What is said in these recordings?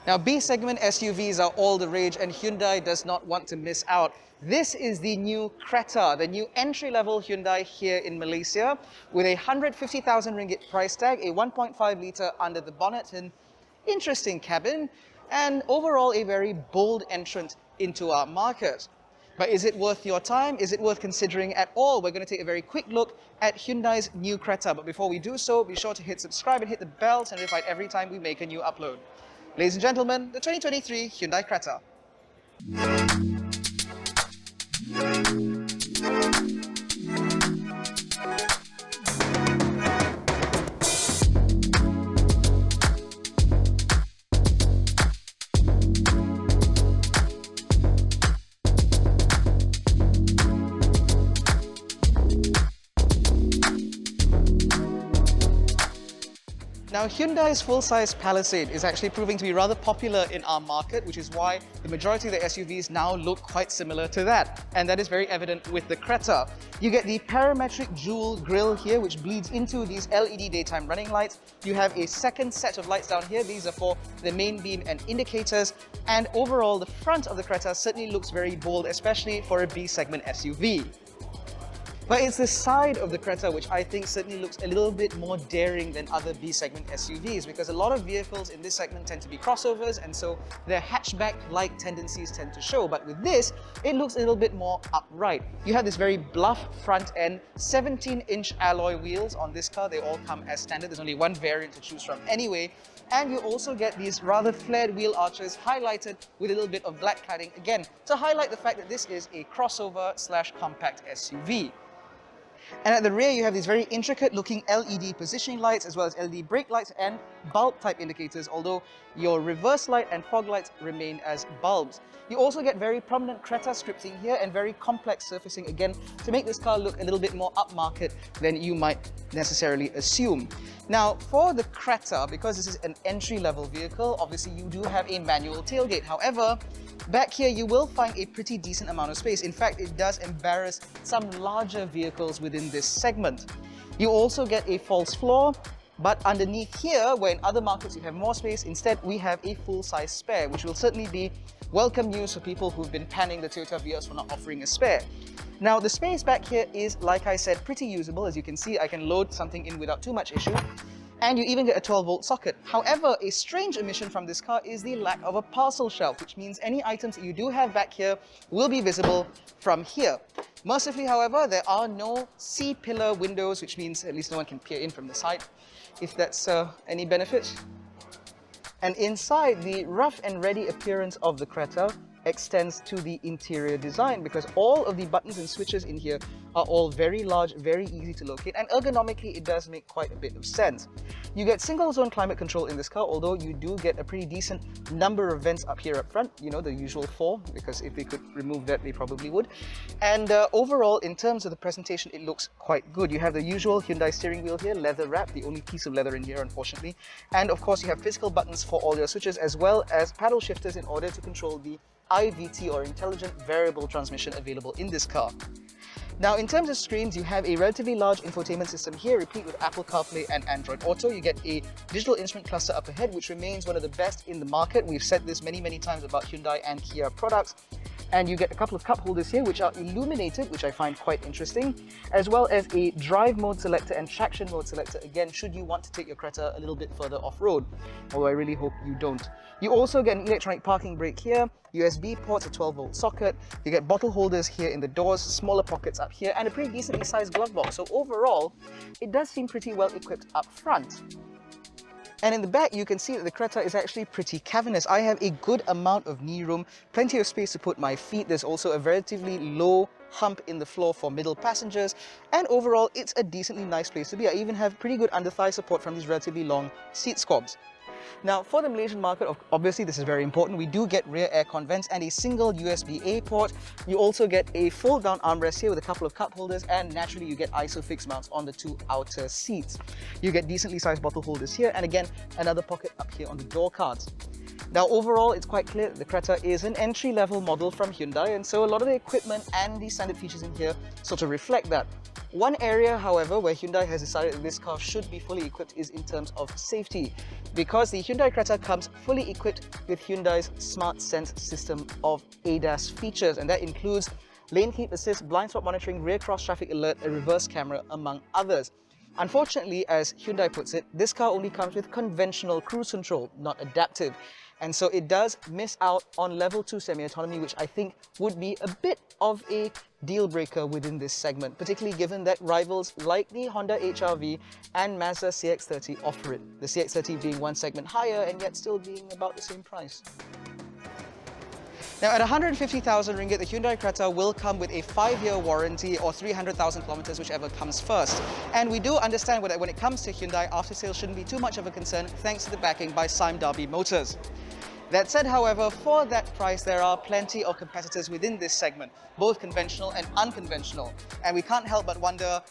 Now, B-segment SUVs are all the rage and Hyundai does not want to miss out. This is the new Creta, the new entry-level Hyundai here in Malaysia with a 150,000 ringgit price tag, a 1.5 litre under the bonnet, an interesting cabin, and overall a very bold entrant into our market. But is it worth your time? Is it worth considering at all? We're going to take a very quick look at Hyundai's new Creta. But before we do so, be sure to hit subscribe and hit the bell to be notified every time we make a new upload. Ladies and gentlemen, the 2023 Hyundai Creta. Now, Hyundai's full-size Palisade is actually proving to be rather popular in our market, which is why the majority of the SUVs now look quite similar to that. And that is very evident with the Creta. You get the parametric jewel grille here, which bleeds into these LED daytime running lights. You have a second set of lights down here. These are for the main beam and indicators. And overall, the front of the Creta certainly looks very bold, especially for a B-segment SUV. But it's the side of the Creta which I think certainly looks a little bit more daring than other B-segment SUVs, because a lot of vehicles in this segment tend to be crossovers, and so their hatchback-like tendencies tend to show. But with this, it looks a little bit more upright. You have this very bluff front end, 17-inch alloy wheels on this car. They all come as standard. There's only one variant to choose from anyway. And you also get these rather flared wheel arches highlighted with a little bit of black cladding, again, to highlight the fact that this is a crossover/compact SUV. And at the rear, you have these very intricate looking LED positioning lights, as well as LED brake lights and bulb type indicators, although your reverse light and fog lights remain as bulbs. You also get very prominent Creta scripting here and very complex surfacing, again, to make this car look a little bit more upmarket than you might necessarily assume. Now, for the Creta, because this is an entry-level vehicle, obviously you do have a manual tailgate. However, back here you will find a pretty decent amount of space. In fact, it does embarrass some larger vehicles within this segment. You also get a false floor, but underneath here, where in other markets you have more space, instead we have a full-size spare, which will certainly be welcome news for people who've been panning the Toyota Vios for not offering a spare. Now, the space back here is, like I said, pretty usable. As you can see, I can load something in without too much issue. And you even get a 12-volt socket. However, a strange omission from this car is the lack of a parcel shelf, which means any items that you do have back here will be visible from here. Mercifully, however, there are no C-pillar windows, which means at least no one can peer in from the side, if that's any benefit. And inside, the rough and ready appearance of the Creta extends to the interior design, because all of the buttons and switches in here are all very large, very easy to locate, and ergonomically it does make quite a bit of sense. You get single zone climate control in this car, although you do get a pretty decent number of vents up here up front, you know, the usual 4, because if they could remove that, they probably would. And overall, in terms of the presentation, it looks quite good. You have the usual Hyundai steering wheel here, leather wrapped, the only piece of leather in here, unfortunately. And of course, you have physical buttons for all your switches, as well as paddle shifters in order to control the IVT, or intelligent variable transmission, available in this car. Now, in terms of screens, you have a relatively large infotainment system here, replete with Apple CarPlay and Android Auto. You get a digital instrument cluster up ahead, which remains one of the best in the market. We've said this many, many times about Hyundai and Kia products. And you get a couple of cup holders here, which are illuminated, which I find quite interesting, as well as a drive mode selector and traction mode selector, again, should you want to take your Creta a little bit further off-road, although I really hope you don't. You also get an electronic parking brake here, USB ports, a 12-volt socket. You get bottle holders here in the doors, smaller pockets up here, and a pretty decently sized glove box. So overall, it does seem pretty well equipped up front. And in the back, you can see that the Creta is actually pretty cavernous. I have a good amount of knee room, plenty of space to put my feet. There's also a relatively low hump in the floor for middle passengers. And overall, it's a decently nice place to be. I even have pretty good under-thigh support from these relatively long seat squabs. Now, for the Malaysian market, obviously this is very important. We do get rear aircon vents and a single USB-A port. You also get a fold-down armrest here with a couple of cup holders, and naturally you get ISOFIX mounts on the 2 outer seats. You get decently sized bottle holders here, and again, another pocket up here on the door cards. Now, overall, it's quite clear that the Creta is an entry-level model from Hyundai, and so a lot of the equipment and the standard features in here sort of reflect that. One area, however, where Hyundai has decided that this car should be fully equipped is in terms of safety, because the Hyundai Creta comes fully equipped with Hyundai's Smart Sense system of ADAS features, and that includes lane keep assist, blind spot monitoring, rear cross traffic alert, a reverse camera, among others. Unfortunately, as Hyundai puts it, this car only comes with conventional cruise control, not adaptive. And so it does miss out on level 2 semi-autonomy, which I think would be a bit of a deal breaker within this segment, particularly given that rivals like the Honda HR-V and Mazda CX-30 offer it. The CX-30 being one segment higher and yet still being about the same price. Now, at 150,000 ringgit, the Hyundai Creta will come with a 5-year warranty or 300,000 kilometers, whichever comes first. And we do understand that when it comes to Hyundai, after sales shouldn't be too much of a concern thanks to the backing by Sime Darby Motors. That said, however, for that price, there are plenty of competitors within this segment, both conventional and unconventional. And we can't help but wonder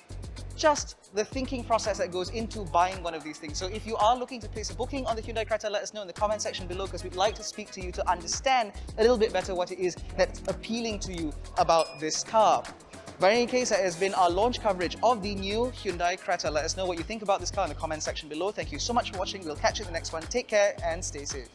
just the thinking process that goes into buying one of these things. So if you are looking to place a booking on the Hyundai Creta, let us know in the comment section below, because we'd like to speak to you to understand a little bit better what it is that's appealing to you about this car. But in any case, that has been our launch coverage of the new Hyundai Creta. Let us know what you think about this car in the comment section below. Thank you so much for watching. We'll catch you in the next one. Take care and stay safe.